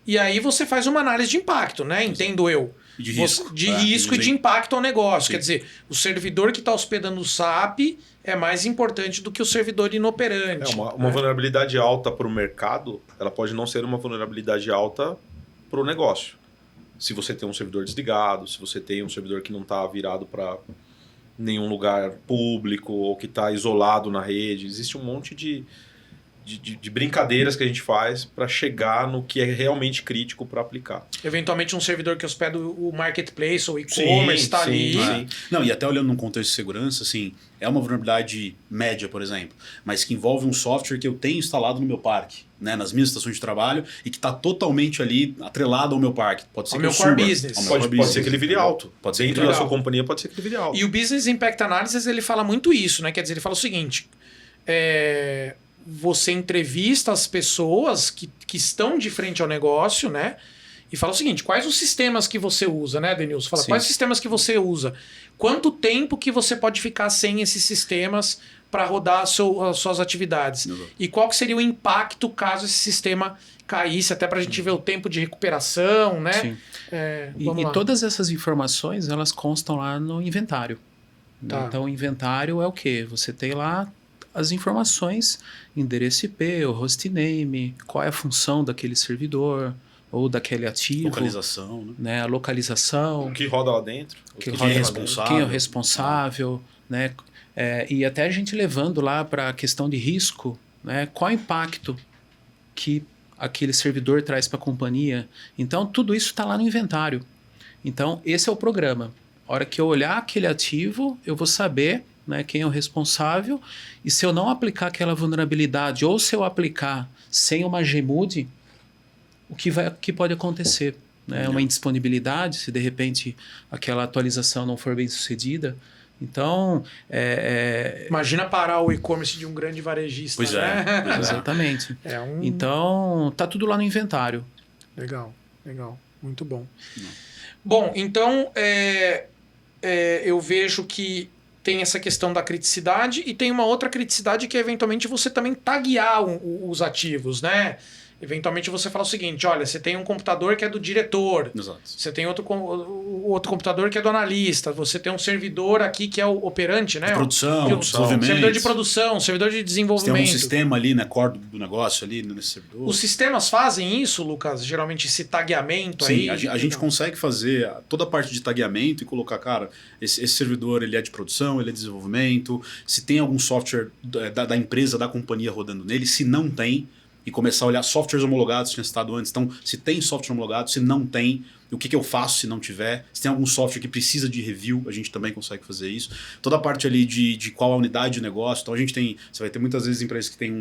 e aí você faz uma análise de impacto, né? Entendo eu. De risco. De risco e de impacto ao negócio. Sim. Quer dizer, o servidor que está hospedando o SAP é mais importante do que o servidor inoperante. Uma vulnerabilidade alta para o mercado, ela pode não ser uma vulnerabilidade alta para o negócio. Se você tem um servidor desligado, se você tem um servidor que não está virado para nenhum lugar público ou que está isolado na rede. Existe um monte de brincadeiras que a gente faz para chegar no que é realmente crítico para aplicar. Eventualmente um servidor que hospeda o marketplace ou e-commerce está ali. Sim. Não, e até olhando num contexto de segurança, assim, é uma vulnerabilidade média, por exemplo, mas que envolve um software que eu tenho instalado no meu parque, né, nas minhas estações de trabalho e que está totalmente ali atrelado ao meu parque. Pode ser ao que meu core business. Pode ser que ele vire alto. Pode ser Dentro da sua companhia pode ser que ele vire alto. E o Business Impact Analysis ele fala muito isso, né? Quer dizer, ele fala o seguinte, você entrevista as pessoas que estão de frente ao negócio, né? E fala o seguinte, quais os sistemas que você usa, né, Denilson? Fala, quais os sistemas que você usa? Quanto tempo que você pode ficar sem esses sistemas para rodar as suas atividades? Exato. E qual que seria o impacto caso esse sistema caísse, até para a gente ver o tempo de recuperação, né? Sim. E todas essas informações, elas constam lá no inventário. Tá. Então, o inventário é o quê? Você tem lá as informações, endereço IP, o hostname, qual é a função daquele servidor ou daquele ativo. Localização, né? A localização. O que roda lá dentro. Quem é responsável. Quem é o responsável, né? E até a gente levando lá para a questão de risco, né? Qual o impacto que aquele servidor traz para a companhia. Então, tudo isso está lá no inventário. Então, esse é o programa. A hora que eu olhar aquele ativo, eu vou saber, né, quem é o responsável, e se eu não aplicar aquela vulnerabilidade, ou se eu aplicar sem uma GMUD, o que pode acontecer? Né? Uma indisponibilidade, se de repente aquela atualização não for bem sucedida. Então, Imagina parar o e-commerce de um grande varejista. Pois né? é. Exatamente. um... Então, tá tudo lá no inventário. Legal. Muito bom. Bom, então, eu vejo que tem essa questão da criticidade e tem uma outra criticidade que é, eventualmente, você também taguear os ativos, né? Eventualmente você fala o seguinte, olha, você tem um computador que é do diretor, Exato. você tem outro computador que é do analista, você tem um servidor aqui que é o operante, né? De produção, desenvolvimento. Servidor de produção, servidor de desenvolvimento. Você tem um sistema ali, né, core do negócio ali nesse servidor. Os sistemas fazem isso, Lucas? Geralmente esse tagueamento Sim, aí? a gente consegue fazer toda a parte de tagueamento e colocar, cara, esse servidor ele é de produção, ele é de desenvolvimento, se tem algum software da empresa, da companhia rodando nele, se não tem, e começar a olhar softwares homologados, tinha citado antes. Então, se tem software homologado, se não tem, o que eu faço se não tiver? Se tem algum software que precisa de review, a gente também consegue fazer isso. Toda a parte ali de qual a unidade de negócio. Então, você vai ter muitas vezes empresas que têm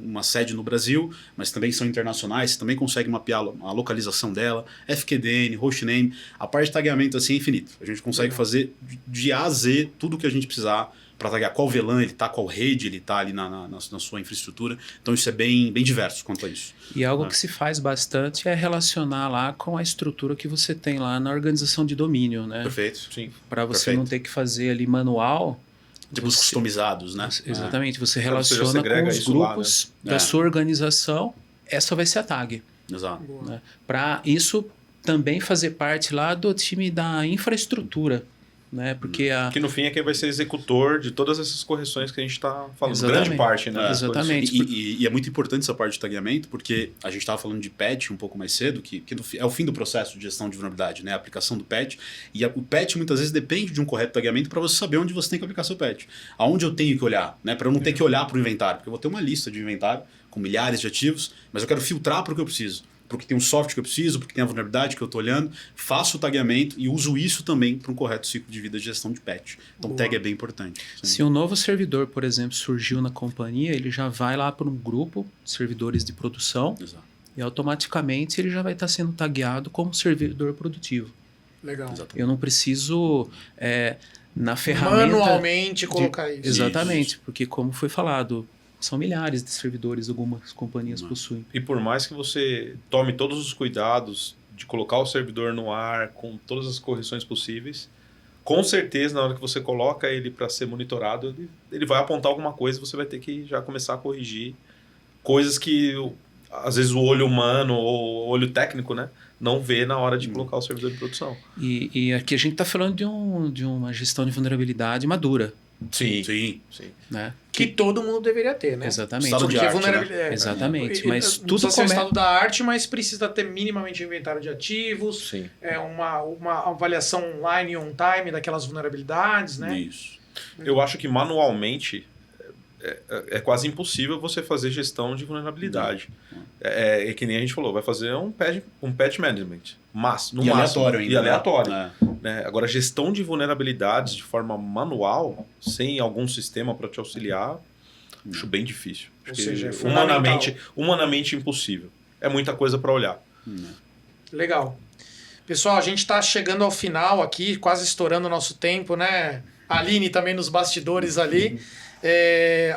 uma sede no Brasil, mas também são internacionais, você também consegue mapear a localização dela, FQDN, hostname. A parte de tagueamento assim é infinito. A gente consegue fazer de A a Z tudo o que a gente precisar para taguear qual VLAN ele está, qual rede ele está ali na sua infraestrutura. Então isso é bem diverso quanto a isso. E algo que se faz bastante é relacionar lá com a estrutura que você tem lá na organização de domínio, né? Perfeito. Sim. Para você não ter que fazer ali manual. Tipo os customizados, né? Exatamente. Você Você relaciona com os grupos lá, né? da sua organização. Essa vai ser a tag. Exato. Né? Para isso também fazer parte lá do time da infraestrutura. Né? Porque que no fim é quem vai ser executor de todas essas correções que a gente está falando. Exatamente. Grande parte, né? Exatamente. E é muito importante essa parte de tagueamento, porque a gente estava falando de patch um pouco mais cedo, que é o fim do processo de gestão de vulnerabilidade, né? A aplicação do patch. E o patch muitas vezes depende de um correto tagueamento para você saber onde você tem que aplicar seu patch. Aonde eu tenho que olhar, né? Para eu não ter que olhar para o inventário, porque eu vou ter uma lista de inventário com milhares de ativos, mas eu quero filtrar para o que eu preciso. Porque tem um software que eu preciso, porque tem a vulnerabilidade que eu estou olhando, faço o tagueamento e uso isso também para um correto ciclo de vida de gestão de patch. Então, tag é bem importante. Sim. Se um novo servidor, por exemplo, surgiu na companhia, ele já vai lá para um grupo de servidores de produção. Exato. E automaticamente ele já vai estar sendo tagueado como servidor produtivo. Legal. Exatamente. Eu não preciso, na ferramenta... manualmente colocar isso. Exatamente, Isso. porque como foi falado... São milhares de servidores, algumas companhias possuem. E por mais que você tome todos os cuidados de colocar o servidor no ar com todas as correções possíveis, com certeza na hora que você coloca ele para ser monitorado, ele vai apontar alguma coisa e você vai ter que já começar a corrigir coisas que às vezes o olho humano ou o olho técnico, né, não vê na hora de colocar o servidor de produção. E aqui a gente está falando de uma gestão de vulnerabilidade madura. Sim. Né? Que todo mundo deveria ter, né? Exatamente. Estado de Porque arte, vulnerabilidade. né? Exatamente. Mas Não tudo precisa ser começa... estado da arte, mas precisa ter minimamente um inventário de ativos, Sim. uma avaliação online e on-time daquelas vulnerabilidades, né? Isso. Eu acho que manualmente é quase impossível você fazer gestão de vulnerabilidade. É que nem a gente falou, vai fazer um patch management. Mas, no E máximo, aleatório ainda. E aleatório. Né? Né? Agora, gestão de vulnerabilidades de forma manual, sem algum sistema para te auxiliar, acho bem difícil. Ou Acho seja, é que fundamental. humanamente impossível. É muita coisa para olhar. Legal. Pessoal, a gente está chegando ao final aqui, quase estourando o nosso tempo, né? A Aline também nos bastidores ali.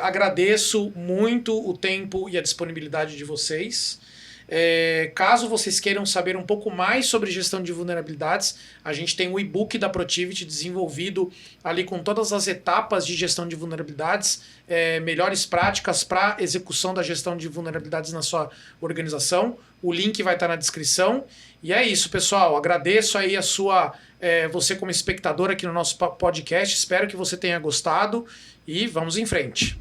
Agradeço muito o tempo e a disponibilidade de vocês. Caso vocês queiram saber um pouco mais sobre gestão de vulnerabilidades, a gente tem o e-book da Protiviti desenvolvido ali com todas as etapas de gestão de vulnerabilidades, melhores práticas para execução da gestão de vulnerabilidades na sua organização. O link vai estar na descrição. E é isso, pessoal. Agradeço aí você como espectador aqui no nosso podcast. Espero que você tenha gostado e vamos em frente.